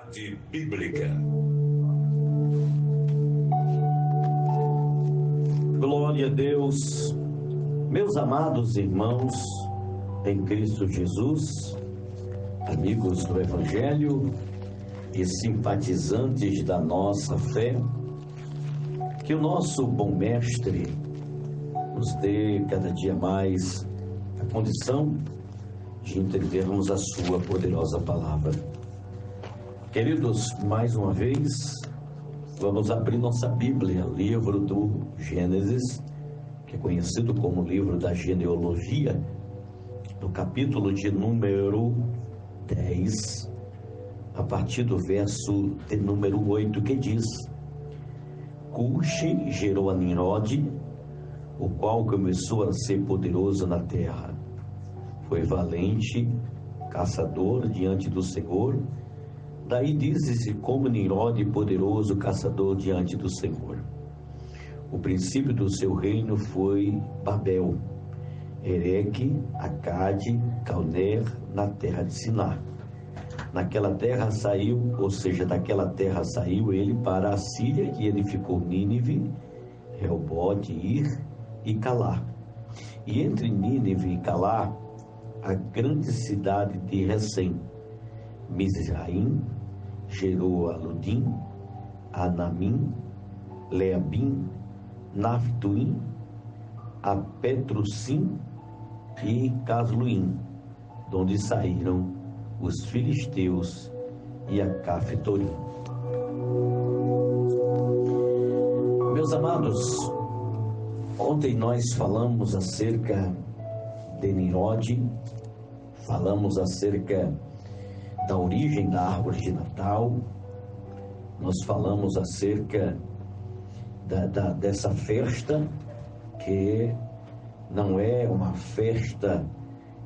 Tarde Bíblica. Glória a Deus, meus amados irmãos em Cristo Jesus, amigos do Evangelho e simpatizantes da nossa fé, que o nosso bom Mestre nos dê cada dia mais a condição de entendermos a sua poderosa palavra. Queridos, mais uma vez, vamos abrir nossa Bíblia, livro do Gênesis, que é conhecido como livro da genealogia, no capítulo de número 10, a partir do verso de número 8, que diz: Cuxi gerou a Nimrode, o qual começou a ser poderoso na terra. Foi valente, caçador diante do Senhor. Daí diz-se como Nimrode, poderoso caçador diante do Senhor. O princípio do seu reino foi Babel, Ereque, Acade, Calner, na terra de Siná. Naquela terra saiu, ou seja, daquela terra saiu ele para a Síria e edificou Nínive, Reobote, Ir e Calá. E entre Nínive e Calá, a grande cidade de Recém, Mizraim, gerou a Ludim, Anamim, Leabim, Naftuim, a Petrusim e Casluim, donde saíram os filisteus e a Caftorim. Meus amados, ontem nós falamos acerca de Nimrode, falamos acerca da origem da árvore de Natal, nós falamos acerca dessa festa, que não é uma festa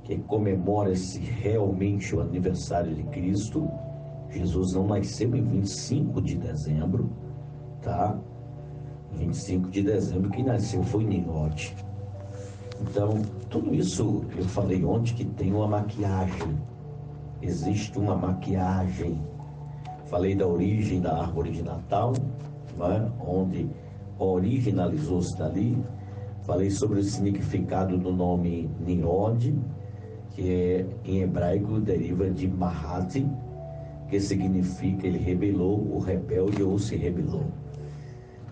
que comemora-se realmente o aniversário de Cristo. Jesus não nasceu em 25 de dezembro, tá? 25 de dezembro quem nasceu foi Nimrode. Então, tudo isso eu falei ontem que tem uma maquiagem. Existe uma maquiagem. Falei da origem da árvore de Natal, né? Onde originalizou-se dali. Falei sobre o significado do nome Nimrode, que em hebraico deriva de Mahati, que significa ele rebelou, o rebelde ou se rebelou.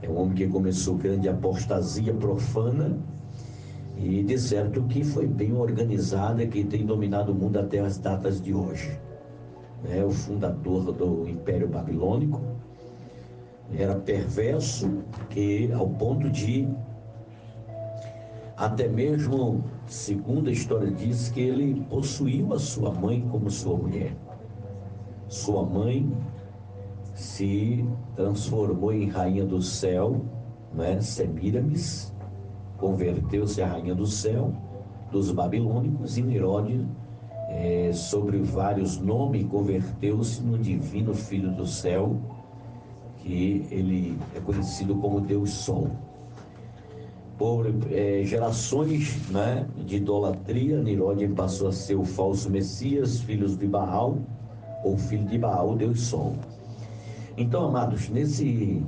É um homem que começou grande apostasia profana e de certo que foi bem organizada, que tem dominado o mundo até as datas de hoje. É o fundador do Império Babilônico, era perverso, que ao ponto de, até mesmo, segundo a história diz, que ele possuiu a sua mãe como sua mulher. Sua mãe se transformou em rainha do céu, né? Semíramis, converteu-se à rainha do céu, dos babilônicos, e Nimrode, sobre vários nomes, converteu-se no divino filho do céu, que ele é conhecido como Deus Sol. Por gerações, né, de idolatria, Nimrode passou a ser o falso Messias, filhos de Baal, ou filho de Baal, Deus Sol. Então, amados, nesse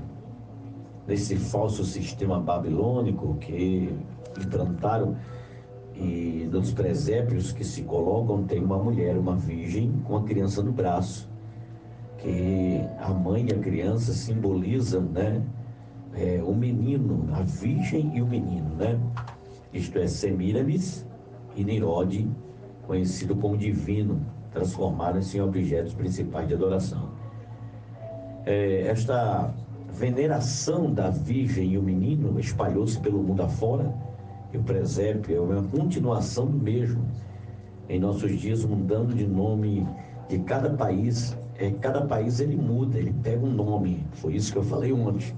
falso sistema babilônico que implantaram, e nos presépios que se colocam, tem uma mulher, uma virgem, com a criança no braço, que a mãe e a criança simbolizam, né, o menino, a virgem e o menino, né? Isto é, Semíramis e Nimrode, conhecido como divino, transformaram-se em objetos principais de adoração. Esta veneração da virgem e o menino espalhou-se pelo mundo afora, e o presépio é uma continuação do mesmo. Em nossos dias, mudando de nome de cada país, cada país ele muda, ele pega um nome. Foi isso que eu falei ontem.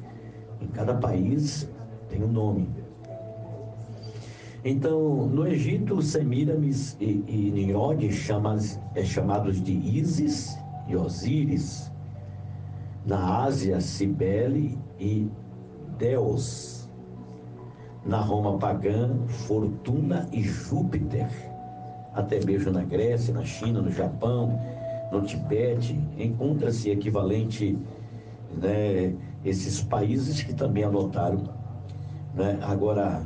Em cada país tem um nome. Então, no Egito, Semíramis e Nimrode chamados de Ísis e Osíris. Na Ásia, Cibele e Deus. Na Roma pagã, Fortuna e Júpiter. Até mesmo na Grécia, na China, no Japão, no Tibete, encontra-se equivalente, né, esses países que também adotaram, né? Agora,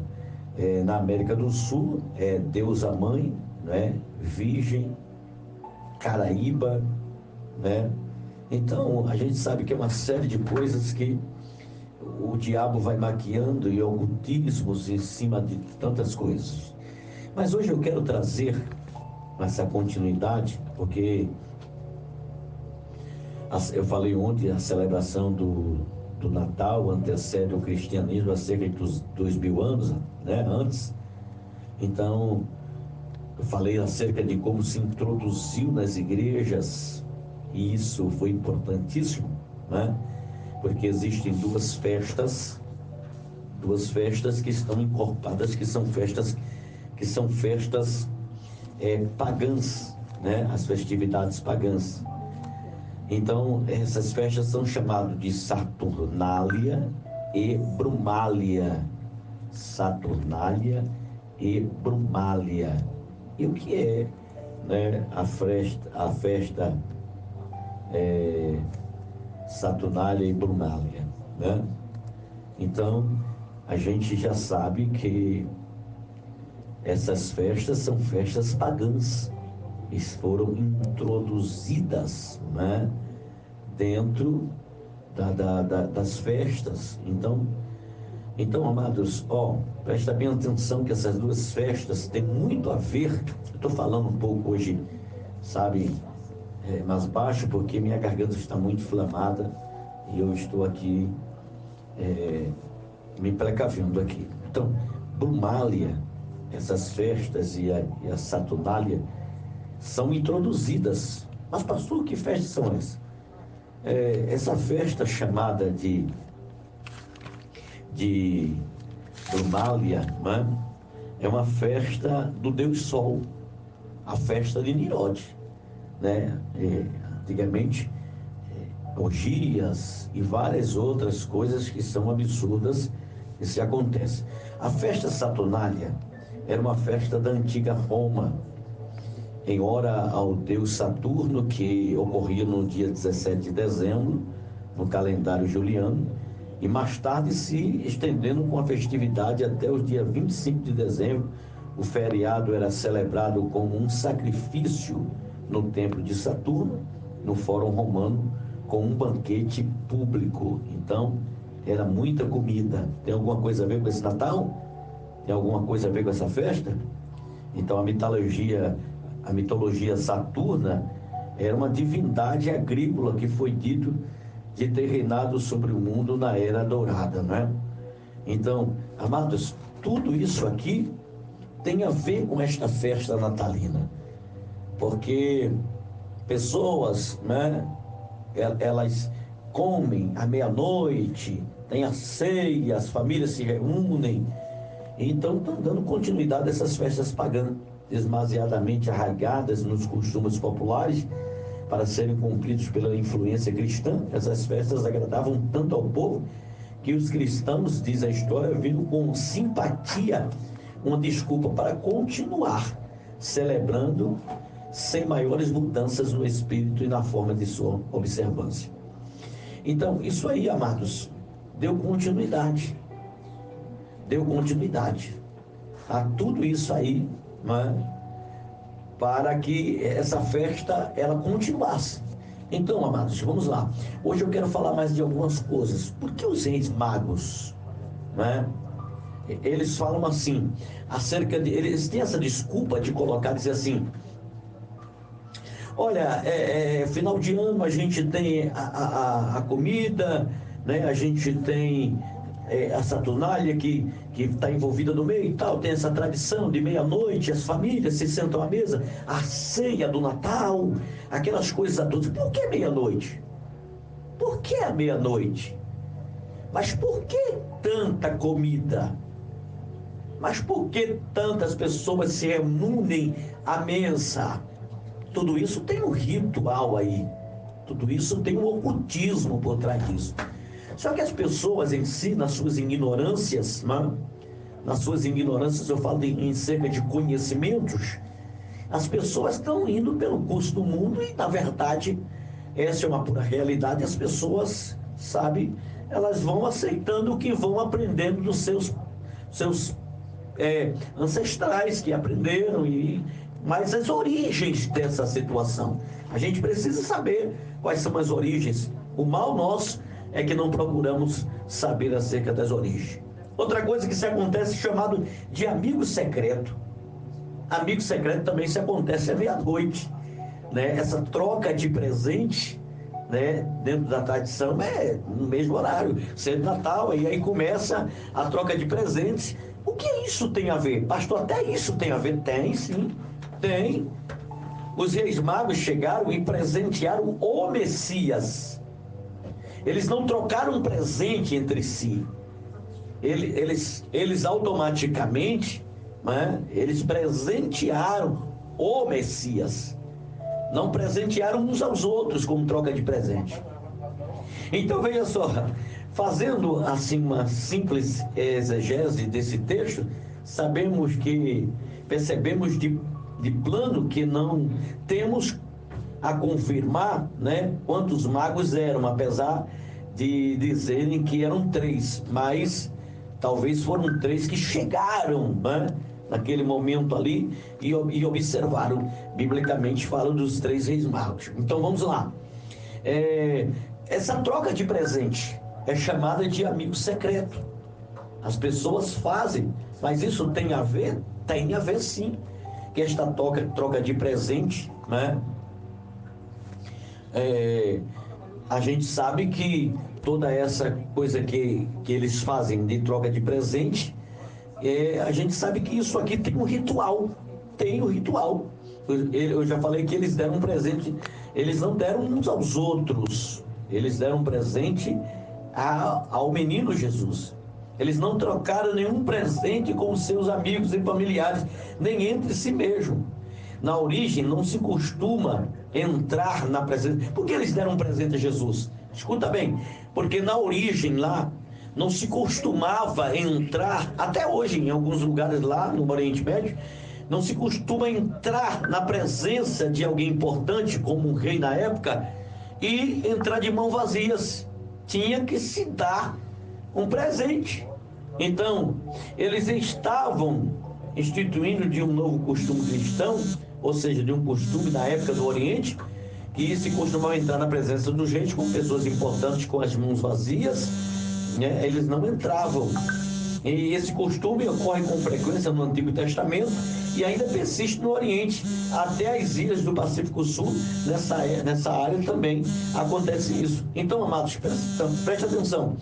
na América do Sul, é Deusa Mãe, né? Virgem, Caraíba, né? Então, a gente sabe que é uma série de coisas que o diabo vai maquiando e ocultismos em cima de tantas coisas. Mas hoje eu quero trazer essa continuidade, porque eu falei ontem, a celebração do Natal antecede o cristianismo há cerca de 2000 anos, né, antes. Então, eu falei acerca de como se introduziu nas igrejas, e isso foi importantíssimo, né? Porque existem duas festas que estão encorpadas, que são festas pagãs, né? As festividades pagãs. Então, essas festas são chamadas de Saturnália e Brumália. Saturnália e Brumália. E o que é, né, a festa Saturnália e Brumália, né? Então, a gente já sabe que essas festas são festas pagãs e foram introduzidas, né, dentro das festas. Então, amados, presta bem atenção que essas duas festas têm muito a ver. Eu estou falando um pouco hoje, sabe, mais baixo, porque minha garganta está muito inflamada e eu estou aqui me precavendo aqui. Então, Brumália, essas festas e a Saturnália são introduzidas. Mas, pastor, que festas são essas? Essa festa chamada de Brumália, né, é uma festa do Deus Sol, a festa de Nirode, né? Antigamente, orgias e várias outras coisas que são absurdas que se acontecem. A festa Saturnália era uma festa da antiga Roma, em hora ao deus Saturno, que ocorria no dia 17 de dezembro, no calendário juliano, e mais tarde se estendendo com a festividade até o dia 25 de dezembro. O feriado era celebrado como um sacrifício no templo de Saturno, no Fórum Romano, com um banquete público. Então, era muita comida. Tem alguma coisa a ver com esse Natal? Tem alguma coisa a ver com essa festa? Então, a mitologia saturna era uma divindade agrícola que foi dito de ter reinado sobre o mundo na Era Dourada, né? Então, amados, tudo isso aqui tem a ver com esta festa natalina, porque pessoas, né, elas comem à meia-noite, tem a ceia, as famílias se reúnem, então estão dando continuidade a essas festas pagãs, demasiadamente arraigadas nos costumes populares, para serem cumpridos pela influência cristã. Essas festas agradavam tanto ao povo que os cristãos, diz a história, viram com simpatia uma desculpa para continuar celebrando sem maiores mudanças no espírito e na forma de sua observância. Então, isso aí, amados, deu continuidade a tudo isso aí, né, para que essa festa ela continuasse. Então, amados, vamos lá. Hoje eu quero falar mais de algumas coisas. Por que os reis magos, né, eles falam assim, eles têm essa desculpa de colocar, dizer assim, olha, final de ano a gente tem a comida, né, a gente tem a Saturnália que está envolvida no meio e tal, tem essa tradição de meia-noite, as famílias se sentam à mesa, a ceia do Natal, aquelas coisas todas. Por que meia-noite? Por que a meia-noite? Mas por que tanta comida? Mas por que tantas pessoas se reúnem à mesa? Tudo isso tem um ritual aí, tudo isso tem um ocultismo por trás disso. Só que as pessoas em si, nas suas ignorâncias, né? Nas suas ignorâncias, eu falo em cerca de conhecimentos, As pessoas estão indo pelo curso do mundo e, na verdade, essa é uma pura realidade. As pessoas, sabe, elas vão aceitando o que vão aprendendo dos seus ancestrais que aprenderam, mas as origens dessa situação. A gente precisa saber quais são as origens. O mal nosso é que não procuramos saber acerca das origens. Outra coisa que se acontece chamado de amigo secreto. Amigo secreto também se acontece à meia-noite, né? Essa troca de presente, né, dentro da tradição é no mesmo horário, cedo Natal, e aí começa a troca de presentes. O que isso tem a ver? Pastor, até isso tem a ver? Tem, sim, tem. Os reis magos chegaram e presentearam o Messias. Eles não trocaram um presente entre si. Eles automaticamente, né, eles presentearam o Messias. Não presentearam uns aos outros como troca de presente. Então veja só, fazendo assim uma simples exegese desse texto, percebemos de plano que não temos a confirmar, né, quantos magos eram, apesar de dizerem que eram 3, mas talvez foram 3 que chegaram, né, naquele momento ali e observaram. Biblicamente fala dos 3 reis magos. Então vamos lá. Essa troca de presente é chamada de amigo secreto. As pessoas fazem, mas isso tem a ver? Tem a ver, sim. Que esta troca de presente, né? A gente sabe que toda essa coisa que eles fazem de troca de presente, a gente sabe que isso aqui tem um ritual. Tem um ritual. Eu já falei que eles deram um presente, eles não deram uns aos outros, eles deram um presente ao menino Jesus. Eles não trocaram nenhum presente com os seus amigos e familiares, nem entre si mesmo. Na origem não se costuma entrar na presença. Por que eles deram um presente a Jesus? Escuta bem, porque na origem lá não se costumava entrar, até hoje em alguns lugares lá no Oriente Médio, não se costuma entrar na presença de alguém importante, como um rei na época, e entrar de mãos vazias. Tinha que se dar um presente. Então, eles estavam instituindo de um novo costume cristão, ou seja, de um costume da época do Oriente, que se costumava entrar na presença dos reis com pessoas importantes com as mãos vazias, né? Eles não entravam. E esse costume ocorre com frequência no Antigo Testamento e ainda persiste no Oriente, até as ilhas do Pacífico Sul, nessa área também acontece isso. Então, amados, preste atenção.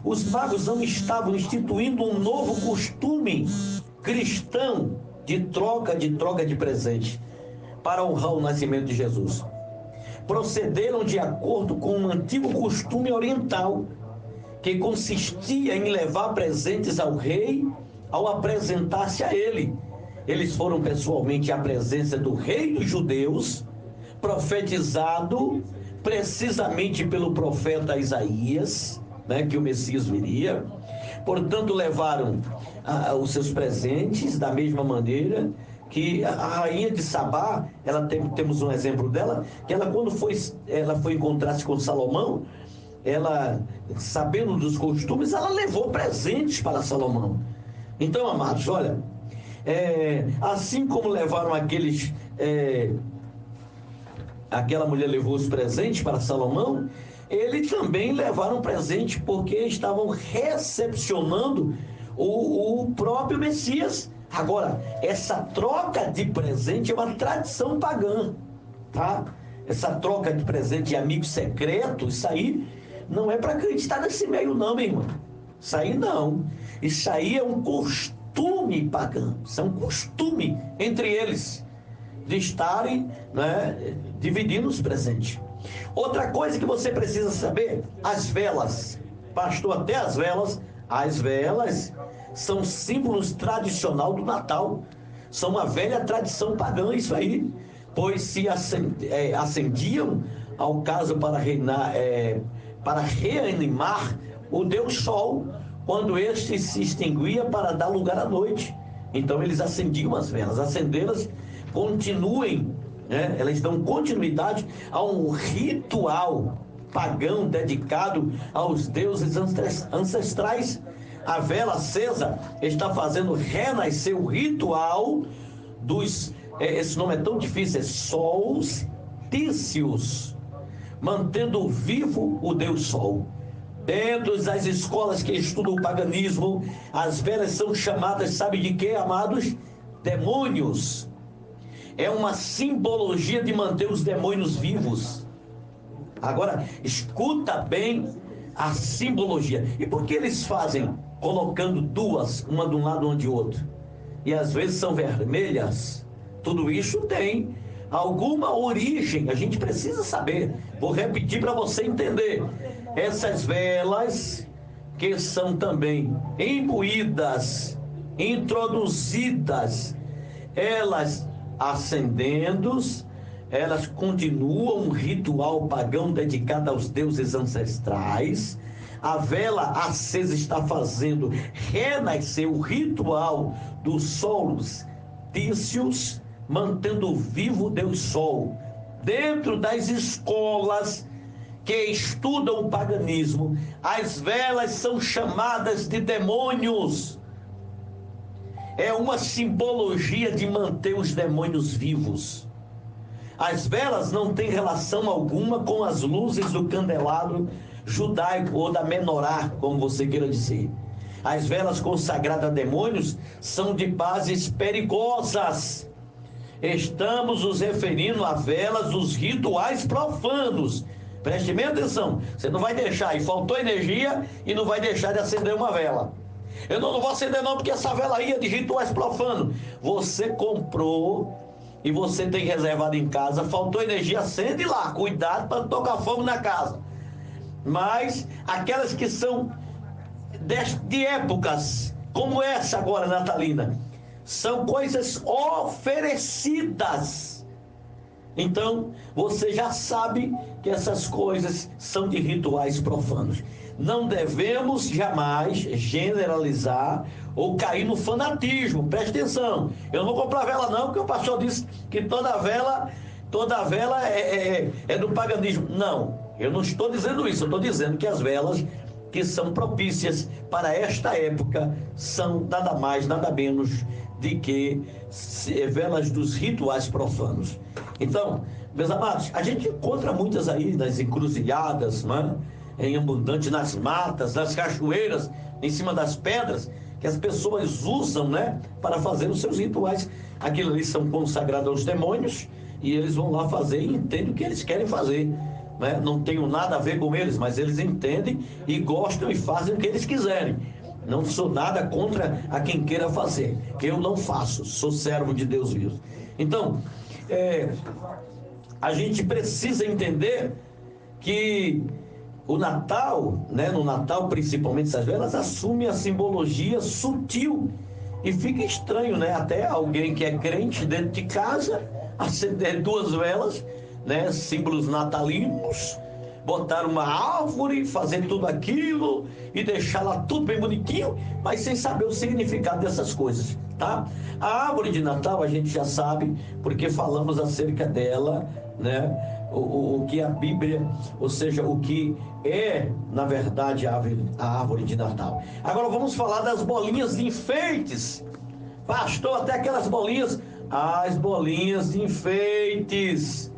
Os magos não estavam instituindo um novo costume cristão de troca de presente para honrar o nascimento de Jesus. Procederam de acordo com um antigo costume oriental, que consistia em levar presentes ao rei ao apresentar-se a ele. Eles foram pessoalmente à presença do rei dos judeus, profetizado precisamente pelo profeta Isaías, né, que o Messias viria. Portanto, levaram os seus presentes da mesma maneira que a rainha de Sabá, temos um exemplo dela, que quando ela foi encontrar-se com Salomão, ela, sabendo dos costumes, ela levou presentes para Salomão. Então, amados, olha, assim como levaram aquela mulher levou os presentes para Salomão, eles também levaram presente porque estavam recepcionando o próprio Messias. Agora, essa troca de presente é uma tradição pagã, tá? Essa troca de presente de amigo secreto, isso aí não é para acreditar nesse meio não, meu irmão. Isso aí não. Isso aí é um costume pagão. Isso é um costume entre eles de estarem, né, dividindo os presentes. Outra coisa que você precisa saber, as velas. Pastor, até as velas são símbolos tradicional do Natal. São uma velha tradição pagã isso aí, pois se acendiam ao caso para reanimar o Deus Sol, quando este se extinguia para dar lugar à noite. Então eles acendiam as velas. Acendê-las continuem, né? Elas dão continuidade a um ritual pagão dedicado aos deuses ancestrais. A vela acesa está fazendo renascer o ritual dos, esse nome é tão difícil, é solstícios, mantendo vivo o Deus Sol. Dentro das escolas que estudam o paganismo, as velas são chamadas, sabe de quê, amados? Demônios. É uma simbologia de manter os demônios vivos. Agora, escuta bem a simbologia. E por que eles fazem colocando duas, uma de um lado, uma de outro? E às vezes são vermelhas. Tudo isso tem alguma origem, a gente precisa saber. Vou repetir para você entender. Essas velas, que são também imbuídas, introduzidas, elas acendendo, elas continuam um ritual pagão dedicado aos deuses ancestrais. A vela acesa está fazendo renascer o ritual dos solstícios, mantendo vivo o Deus Sol. Dentro das escolas que estudam o paganismo, as velas são chamadas de demônios. É uma simbologia de manter os demônios vivos. As velas não têm relação alguma com as luzes do candelabro judaico ou da menorá, como você queira dizer. As velas consagradas a demônios são de bases perigosas. Estamos nos referindo a velas dos rituais profanos. Preste bem atenção, você não vai deixar, e faltou energia, e não vai deixar de acender uma vela. Eu não vou acender não, porque essa vela aí é de rituais profanos. Você comprou e você tem reservado em casa, faltou energia, acende lá, cuidado para não tocar fogo na casa. Mas aquelas que são de épocas, como essa agora, natalina, são coisas oferecidas. Então, você já sabe que essas coisas são de rituais profanos. Não devemos jamais generalizar ou cair no fanatismo. Preste atenção. Eu não vou comprar vela não, porque o pastor disse que toda vela é do paganismo. Não, eu não estou dizendo isso. Eu estou dizendo que as velas que são propícias para esta época são nada mais, nada menos de que velas dos rituais profanos. Então, meus amados, a gente encontra muitas aí nas encruzilhadas, né? Em abundante, nas matas, nas cachoeiras, em cima das pedras, que as pessoas usam, né, para fazer os seus rituais. Aquilo ali são consagrados aos demônios, e eles vão lá fazer e entendem o que eles querem fazer, né? Não tenho nada a ver com eles, mas eles entendem e gostam e fazem o que eles quiserem. Não sou nada contra a quem queira fazer, que eu não faço, sou servo de Deus vivo. Então, a gente precisa entender que o Natal, né, no Natal principalmente essas velas, assume a simbologia sutil e fica estranho, né, até alguém que é crente dentro de casa acender duas velas, né, símbolos natalinos, botar uma árvore, fazer tudo aquilo e deixar lá tudo bem bonitinho, mas sem saber o significado dessas coisas, tá? A árvore de Natal a gente já sabe, porque falamos acerca dela, né? O que a Bíblia, ou seja, o que é, na verdade, a árvore de Natal. Agora vamos falar das bolinhas de enfeites. Pastor, até aquelas bolinhas, as bolinhas de enfeites.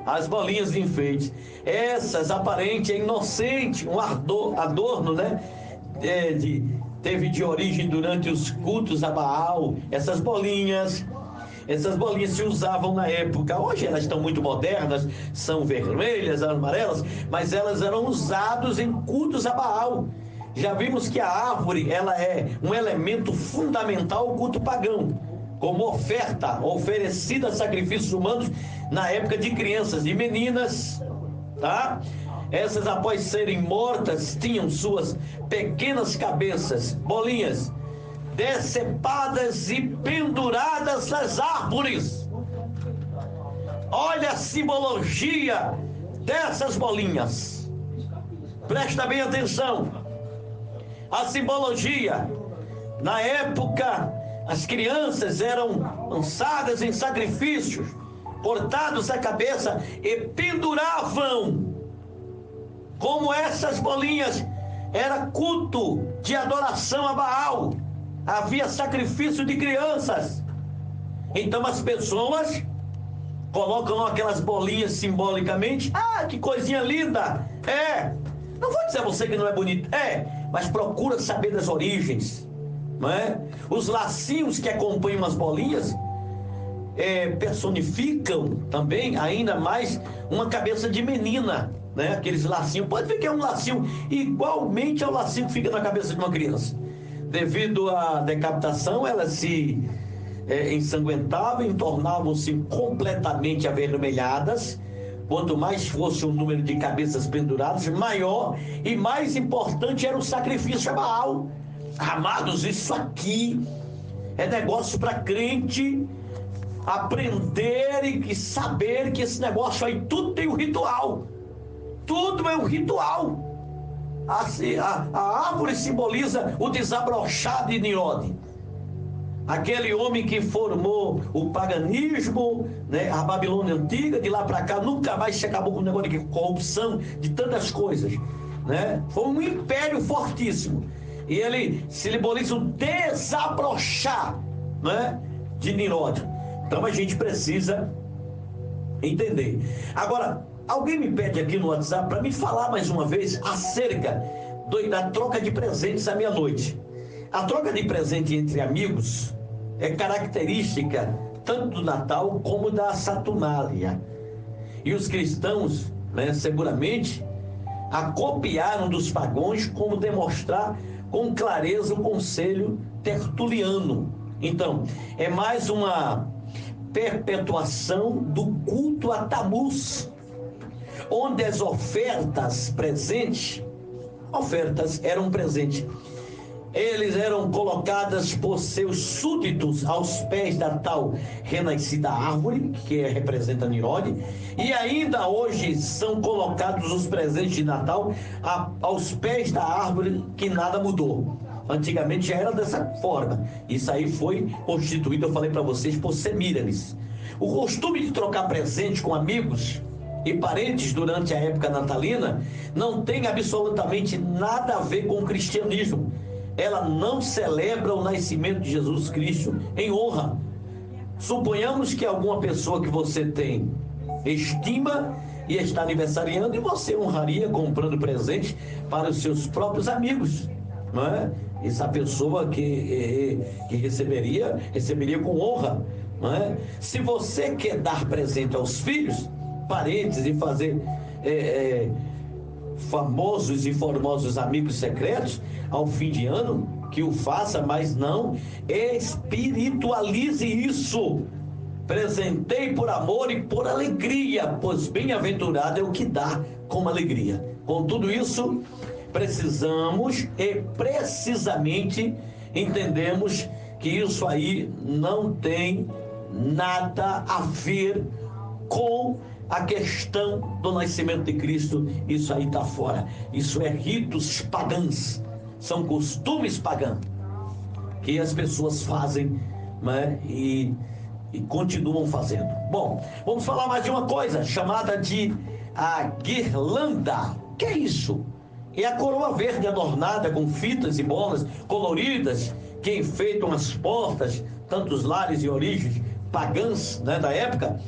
As bolinhas de enfeite, essas aparente é inocente, um adorno, né? Teve de origem durante os cultos a Baal. Essas bolinhas se usavam na época. Hoje elas estão muito modernas, são vermelhas, amarelas, mas elas eram usadas em cultos a Baal. Já vimos que a árvore, ela é um elemento fundamental ao culto pagão, como oferta oferecida a sacrifícios humanos na época de crianças, de meninas, tá? Essas, após serem mortas, tinham suas pequenas cabeças, bolinhas, decepadas e penduradas nas árvores. Olha a simbologia dessas bolinhas. Presta bem atenção. A simbologia, na época As crianças eram lançadas em sacrifícios, cortados a cabeça e penduravam. Como essas bolinhas, era culto de adoração a Baal. Havia sacrifício de crianças. Então as pessoas colocam aquelas bolinhas simbolicamente. Ah, que coisinha linda! Não vou dizer a você que não é bonito. Mas procura saber das origens. Não é? Os lacinhos que acompanham as bolinhas personificam também ainda mais uma cabeça de menina, né? Aqueles lacinhos, pode ver que é um lacinho igualmente ao lacinho que fica na cabeça de uma criança. Devido à decapitação, elas se ensanguentavam e tornavam-se completamente avermelhadas. Quanto mais fosse o número de cabeças penduradas, maior e mais importante era o sacrifício a Baal. Amados, isso aqui é negócio para crente aprender e saber que esse negócio aí tudo tem um ritual. Tudo é um ritual. A árvore simboliza o desabrochar de Nimrod, aquele homem que formou o paganismo, né? A Babilônia antiga, de lá para cá nunca mais se acabou com o negócio de corrupção, de tantas coisas, né? Foi um império fortíssimo. E ele simboliza o desabrochar, né, de Nimrod. Então a gente precisa entender. Agora, alguém me pede aqui no WhatsApp para me falar mais uma vez acerca da troca de presentes à meia-noite. A troca de presente entre amigos é característica tanto do Natal como da Saturnália. E os cristãos, né, seguramente, a copiaram dos pagãos, como demonstrar com clareza o conselho tertuliano. Então, é mais uma perpetuação do culto a Tamuz, onde as ofertas eram presentes. Eles eram colocadas por seus súditos aos pés da tal renascida árvore, que representa Nimrod, e ainda hoje são colocados os presentes de Natal aos pés da árvore, que nada mudou. Antigamente já era dessa forma. Isso aí foi constituído, eu falei para vocês, por Semíramis. O costume de trocar presente com amigos e parentes durante a época natalina não tem absolutamente nada a ver com o cristianismo. Ela não celebra o nascimento de Jesus Cristo em honra. Suponhamos que alguma pessoa que você tem estima e está aniversariando, e você honraria comprando presente para os seus próprios amigos, não é? Essa pessoa que receberia com honra, não é? Se você quer dar presente aos filhos, parentes, e fazer famosos e formosos amigos secretos ao fim de ano, que o faça, mas não espiritualize isso. Presentei por amor e por alegria, pois bem-aventurado é o que dá com alegria. Com tudo isso, precisamos e precisamente entendemos que isso aí não tem nada a ver com a questão do nascimento de Cristo. Isso aí está fora. Isso é ritos pagãos, são costumes pagãos que as pessoas fazem, né? E continuam fazendo. Bom, vamos falar mais de uma coisa chamada de a guirlanda. O que é isso? É a coroa verde adornada com fitas e bolas coloridas que enfeitam as portas, tanto os lares e origens pagãs, né, da época.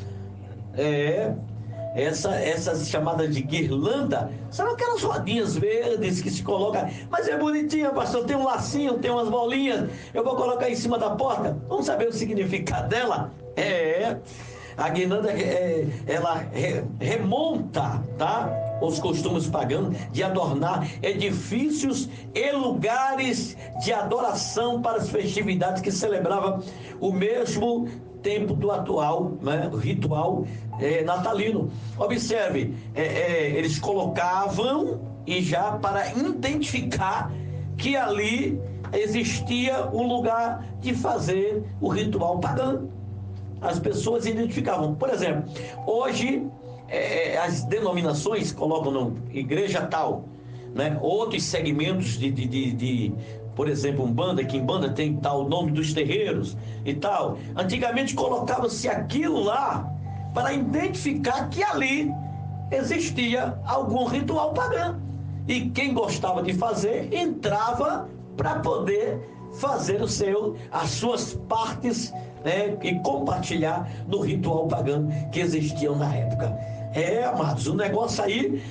Essas chamadas de guirlanda são aquelas rodinhas verdes que se colocam. Mas é bonitinha, pastor, tem um lacinho, tem umas bolinhas, eu vou colocar em cima da porta. Vamos saber o significado dela? A guirlanda ela remonta, tá, os costumes pagãos de adornar edifícios e lugares de adoração para as festividades que celebravam o mesmo tempo do atual, né, ritual natalino. Observe, eles colocavam, e já para identificar que ali existia um lugar de fazer o ritual pagão. As pessoas identificavam. Por exemplo, hoje as denominações colocam no igreja tal, né, outros segmentos de por exemplo, Umbanda, que Umbanda tem tal nome dos terreiros e tal. Antigamente colocava-se aquilo lá para identificar que ali existia algum ritual pagão. E quem gostava de fazer, entrava para poder fazer as suas partes, né, e compartilhar no ritual pagão que existiam na época. Amados, o negócio aí,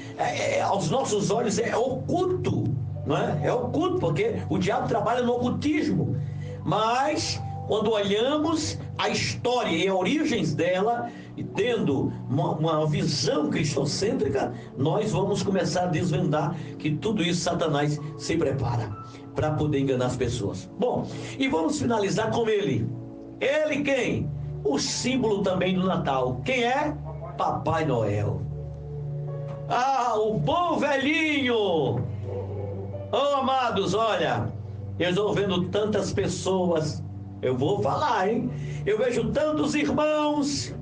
aos nossos olhos, é oculto, não é? É oculto, porque o diabo trabalha no ocultismo. Mas, quando olhamos a história e as origens dela, e tendo uma visão cristocêntrica, nós vamos começar a desvendar que tudo isso Satanás se prepara para poder enganar as pessoas. Bom, e vamos finalizar com ele. Ele quem? O símbolo também do Natal. Quem é? Papai Noel. O bom velhinho. Amados, olha, eu estou vendo tantas pessoas, eu vou falar, hein? Eu vejo tantos irmãos.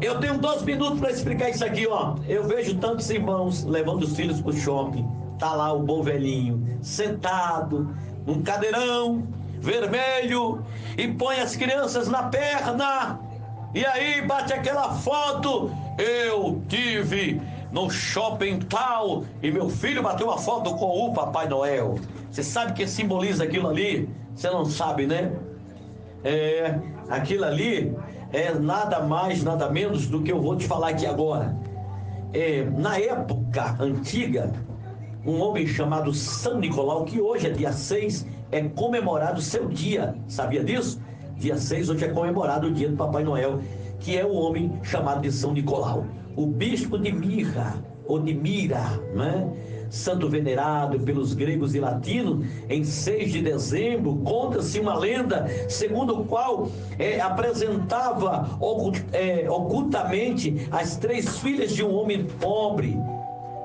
Eu tenho 2 minutos para explicar isso aqui, ó. Eu vejo tantos irmãos levando os filhos para o shopping. Tá lá o bom velhinho, sentado, num cadeirão vermelho, e põe as crianças na perna, e aí bate aquela foto. Eu tive no shopping tal, e meu filho bateu uma foto com o Papai Noel. Você sabe o que simboliza aquilo ali? Você não sabe, né? Aquilo ali é nada mais, nada menos do que eu vou te falar aqui agora. Na época antiga, um homem chamado São Nicolau, que hoje é dia 6, é comemorado seu dia. Sabia disso? Dia 6 hoje é comemorado o dia do Papai Noel, que é o homem chamado de São Nicolau. O bispo de Mirra, ou de Mira, né? Santo venerado pelos gregos e latinos, em 6 de dezembro, conta-se uma lenda segundo o qual apresentava ocultamente as 3 filhas de um homem pobre,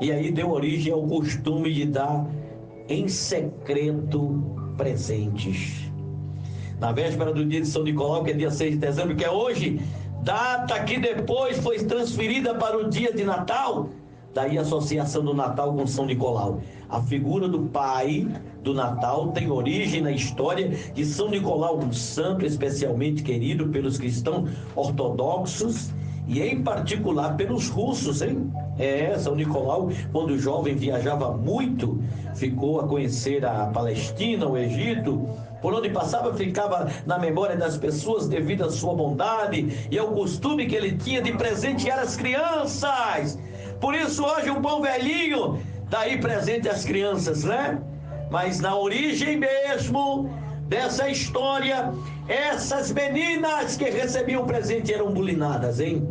e aí deu origem ao costume de dar em secreto presentes. Na véspera do dia de São Nicolau, que é dia 6 de dezembro, que é hoje, data que depois foi transferida para o dia de Natal. Daí a associação do Natal com São Nicolau. A figura do pai do Natal tem origem na história de São Nicolau, um santo especialmente querido pelos cristãos ortodoxos e em particular pelos russos, hein? São Nicolau, quando jovem, viajava muito, ficou a conhecer a Palestina, o Egito. Por onde passava, ficava na memória das pessoas devido à sua bondade e ao costume que ele tinha de presentear as crianças. Por isso hoje um bom velhinho dá aí presente às crianças, né? Mas na origem mesmo dessa história, essas meninas que recebiam presente eram bulinadas, hein?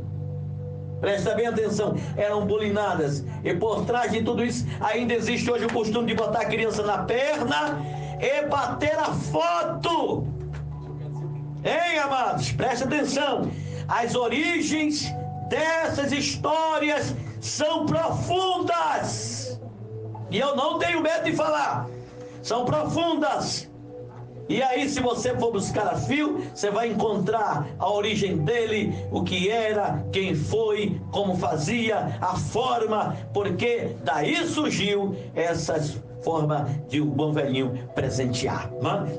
Presta bem atenção, eram bulinadas. E por trás de tudo isso, ainda existe hoje o costume de botar a criança na perna e bater a foto. Hein, amados? Presta atenção. As origens dessas histórias são profundas. E eu não tenho medo de falar. São profundas. E aí, se você for buscar a fio, você vai encontrar a origem dele, o que era, quem foi, como fazia, a forma, porque daí surgiu essas forma de o bom velhinho presentear.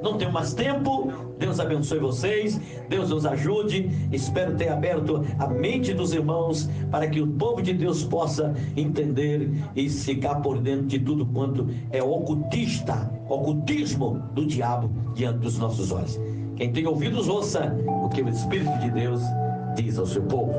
Não tenho mais tempo. Deus abençoe vocês, Deus nos ajude. Espero ter aberto a mente dos irmãos para que o povo de Deus possa entender e ficar por dentro de tudo quanto é ocultismo do diabo diante dos nossos olhos. Quem tem ouvidos, ouça o que o Espírito de Deus diz ao seu povo.